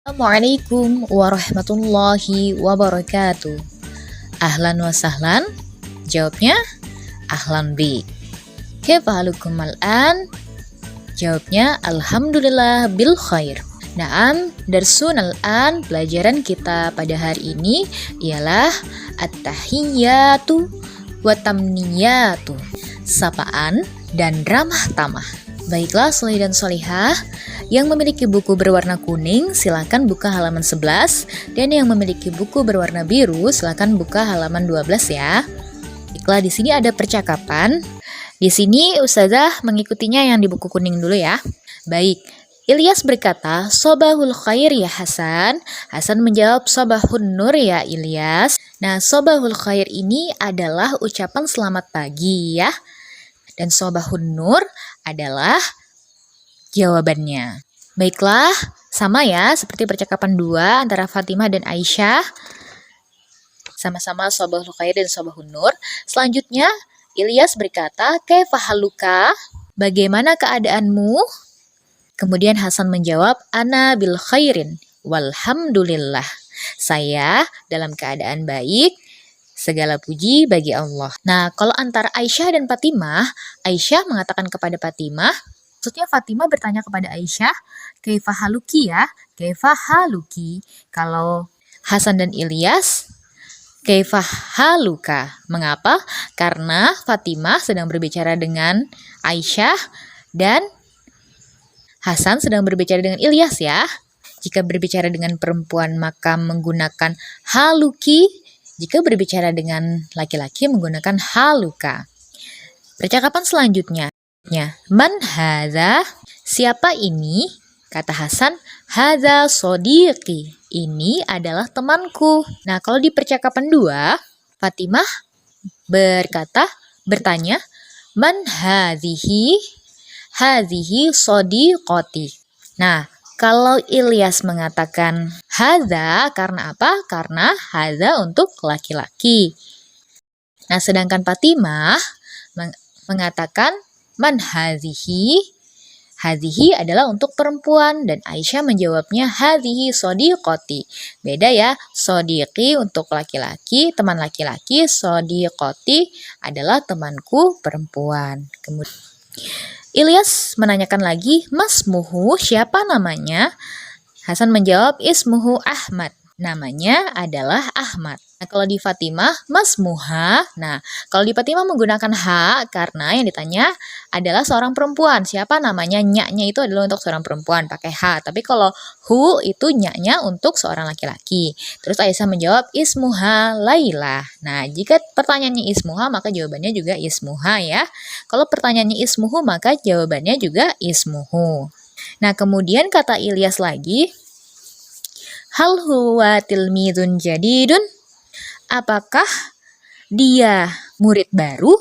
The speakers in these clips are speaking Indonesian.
Assalamualaikum warahmatullahi wabarakatuh. Ahlan wa sahlan. Jawabnya ahlan bi. Kaifa halukum al-an? Jawabnya alhamdulillah bil khair. Naam, darsun al-an, pelajaran kita pada hari ini ialah at-tahiyyatu wa tamniyatu, sapaan dan ramah tamah. Baiklah, solih dan solihah, yang memiliki buku berwarna kuning silakan buka halaman 11, dan yang memiliki buku berwarna biru silakan buka halaman 12 ya. Baiklah, di sini ada percakapan. Di sini Ustazah mengikutinya yang di buku kuning dulu ya. Baik, Ilyas berkata, "Sobahul khair ya Hasan." Hasan menjawab, "Sobahun nur ya Ilyas." Nah, sobahul khair ini adalah ucapan selamat pagi ya. Dan sobahun nur adalah jawabannya. Baiklah, sama ya seperti percakapan dua antara Fatimah dan Aisyah. Sama-sama sobahul khair dan sobahun nur. Selanjutnya, Ilyas berkata, "Kaifa haluka?" Bagaimana keadaanmu? Kemudian Hasan menjawab, "Ana bil khairin walhamdulillah." Saya dalam keadaan baik, segala puji bagi Allah. Nah, kalau antara Aisyah dan Fatimah, Aisyah mengatakan kepada Fatimah, maksudnya Fatimah bertanya kepada Aisyah, "Kaifa haluki ya?" Kaifa haluki. Kalau Hasan dan Ilyas, kaifa haluka. Mengapa? Karena Fatimah sedang berbicara dengan Aisyah dan Hasan sedang berbicara dengan Ilyas ya. Jika berbicara dengan perempuan maka menggunakan haluki. Jika berbicara dengan laki-laki menggunakan haluka. Percakapan selanjutnya. Man hadza? Siapa ini? Kata Hasan, hadza sodiqi. Ini adalah temanku. Nah, kalau di percakapan dua, Fatimah bertanya, man hadhihi? Hadhihi sodiqoti. Nah, kalau Ilyas mengatakan hadza karena apa? Karena hadza untuk laki-laki. Nah, sedangkan Fatimah mengatakan man hadhihi. Hadhihi adalah untuk perempuan dan Aisyah menjawabnya hadhihi sodiqoti. Beda ya, sodiqi untuk laki-laki, teman laki-laki, sodiqoti adalah temanku perempuan. Kemudian Ilyas menanyakan lagi, "Masmuhu, siapa namanya?" Hasan menjawab, "Ismuhu Ahmad." Namanya adalah Ahmad. Nah, kalau di Fatimah, masmuha. Nah, kalau di Fatimah menggunakan ha karena yang ditanya adalah seorang perempuan. Siapa namanya? Nya-nya itu adalah untuk seorang perempuan, pakai ha. Tapi kalau hu itu nya-nya untuk seorang laki-laki. Terus Aisyah menjawab, "Ismuha Laila." Nah, jika pertanyaannya ismuha, maka jawabannya juga ismuha ya. Kalau pertanyaannya ismuhu, maka jawabannya juga ismuhu. Nah, kemudian kata Ilyas lagi, hal huwa tilmidun jadidun? Apakah dia murid baru?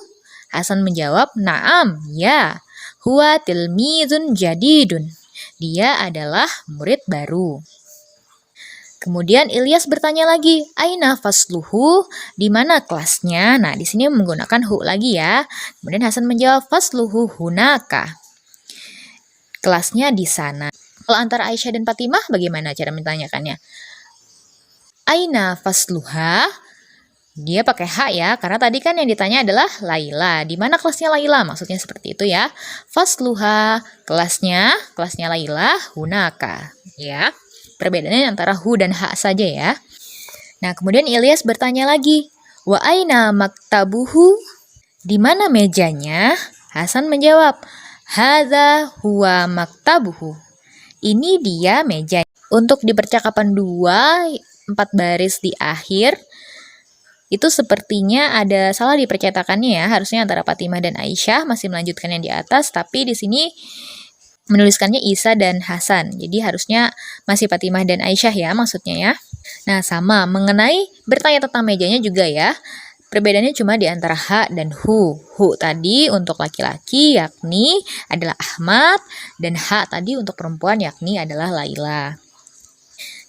Hasan menjawab, "Na'am, ya. Huwa tilmidun jadidun." Dia adalah murid baru. Kemudian Ilyas bertanya lagi, "Aina fasluhu?" Di mana kelasnya? Nah, di sini menggunakan hu lagi ya. Kemudian Hasan menjawab, "Fasluhu hunaka." Kelasnya di sana. Kalau antara Aisyah dan Fatimah, bagaimana cara menanyakannya? Aina fasluha? Dia pakai ha ya, karena tadi kan yang ditanya adalah Laila. Di mana kelasnya Laila? Maksudnya seperti itu ya. Fasluha, kelasnya Laila, hunaka. Ya, perbedaannya antara hu dan ha saja ya. Nah, kemudian Ilyas bertanya lagi, wa aina maktabuhu? Di mana mejanya? Hasan menjawab, hadza huwa maktabuhu. Ini dia meja. Untuk di percakapan 2, 4 baris di akhir, itu sepertinya ada salah di percetakannya ya. Harusnya antara Fatimah dan Aisyah, masih melanjutkan yang di atas, tapi di sini menuliskannya Isa dan Hasan. Jadi harusnya masih Fatimah dan Aisyah ya maksudnya ya. Nah, sama mengenai bertanya tentang mejanya juga ya. Perbedaannya cuma di antara ha dan hu. Hu tadi untuk laki-laki yakni adalah Ahmad, dan ha tadi untuk perempuan yakni adalah Laila.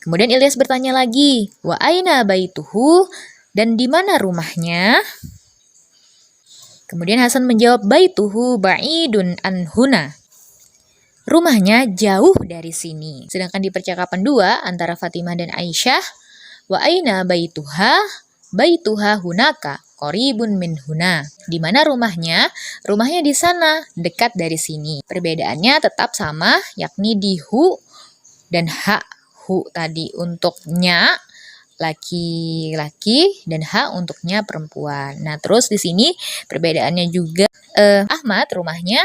Kemudian Ilyas bertanya lagi, wa aina baituhu? Dan di mana rumahnya? Kemudian Hasan menjawab, baituhu ba'idun anhuna. rumahnya jauh dari sini. Sedangkan di percakapan 2 antara Fatimah dan Aisyah, wa aina baituha? Baituha hunaka qoribun min huna. Di mana rumahnya? Rumahnya di sana, dekat dari sini. Perbedaannya tetap sama, yakni di hu dan ha. Hu tadi untuknya laki-laki dan ha untuknya perempuan. Nah, terus di sini perbedaannya juga Ahmad rumahnya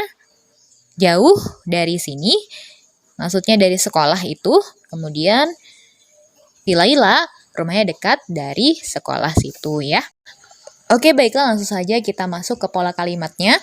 jauh dari sini, maksudnya dari sekolah itu. Kemudian si Laila rumahnya dekat dari sekolah situ ya. Oke, baiklah langsung saja kita masuk ke pola kalimatnya.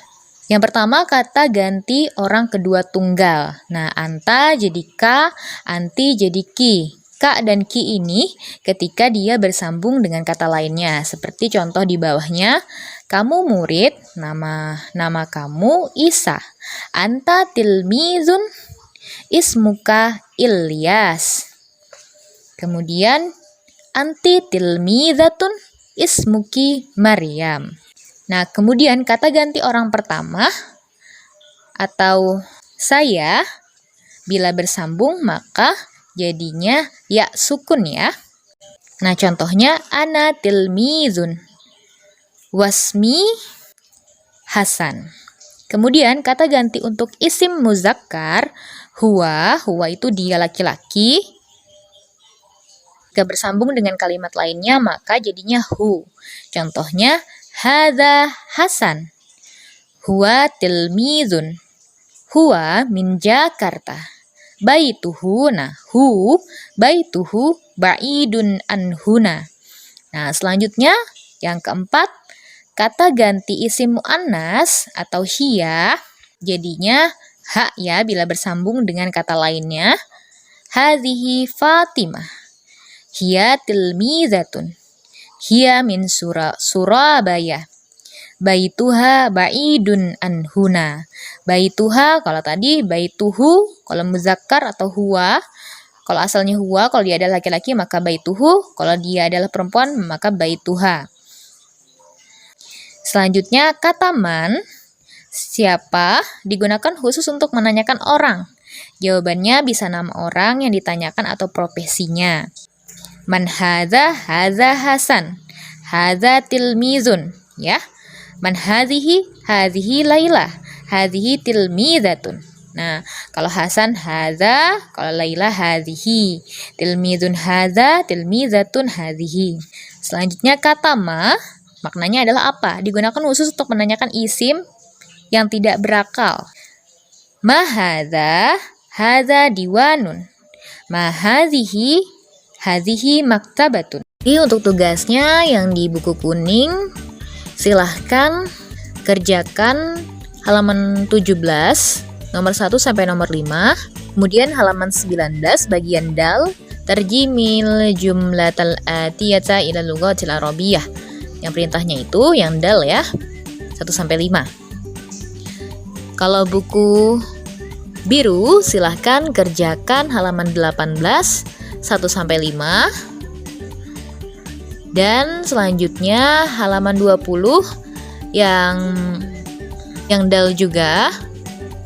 Yang pertama kata ganti orang kedua tunggal. Nah, anta jadi ka, anti jadi ki. Ka dan ki ini ketika dia bersambung dengan kata lainnya. Seperti contoh di bawahnya, kamu murid, nama kamu Isa. Anta tilmizun, ismuka Ilyas. Kemudian anti tilmizatun, ismuki Maryam. Nah, kemudian kata ganti orang pertama atau saya bila bersambung maka jadinya ya sukun ya. Nah, contohnya ana tilmizun wasmi Hasan. Kemudian kata ganti untuk isim muzakkar huwa itu dia laki-laki. Jika bersambung dengan kalimat lainnya maka jadinya hu. Contohnya hadza Hasan. Huwa tilmizun. Huwa min Jakarta. Baituhu, nah hu baituhu ba'idun anhuna. Nah, selanjutnya yang keempat, kata ganti isim muannas atau hiya jadinya ha ya bila bersambung dengan kata lainnya. Hadhihi Fatimah. Hiya tilmizatun. Hiya min Surabaya. Baituha ba'idun anhuna. Baituha kalau tadi baituhu kalau muzakkar atau huwa. Kalau asalnya huwa, kalau dia adalah laki-laki maka baituhu, kalau dia adalah perempuan maka baituha. Selanjutnya kata man, siapa, digunakan khusus untuk menanyakan orang. Jawabannya bisa nama orang yang ditanyakan atau profesinya. Man hadza Hasan. Hadza tilmizun, ya. Man hadhihi Laila. Hadhihi tilmizatun. Nah, kalau Hasan hadza, kalau Laila hadhihi. Tilmizun hadza, tilmizatun hadhihi. Selanjutnya kata ma, maknanya adalah apa? Digunakan khusus untuk menanyakan isim yang tidak berakal. Ma hadza diwanun. Ma hadhihi maktabatun. Jadi untuk tugasnya yang di buku kuning, silahkan kerjakan halaman 17, nomor 1 sampai nomor 5. Kemudian halaman 19, bagian dal, tarjimil jumlatal atiyata ila lughatil arabiyyah. Yang perintahnya itu yang dal ya, 1 sampai 5. Kalau buku biru, silahkan kerjakan halaman 18, 1 sampai 5. Dan selanjutnya halaman 20 yang dal juga,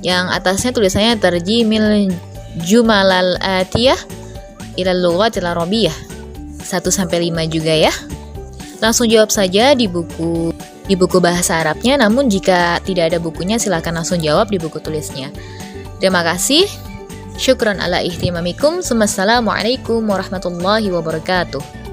yang atasnya tulisannya tarjimil jumalal atiyah ila lughatil arabiyyah, 1 sampai 5 juga ya. Langsung jawab saja di buku bahasa Arabnya, namun jika tidak ada bukunya silakan langsung jawab di buku tulisnya. Terima kasih. Syukran ala ihtimamikum. Wassalamualaikum warahmatullahi wabarakatuh.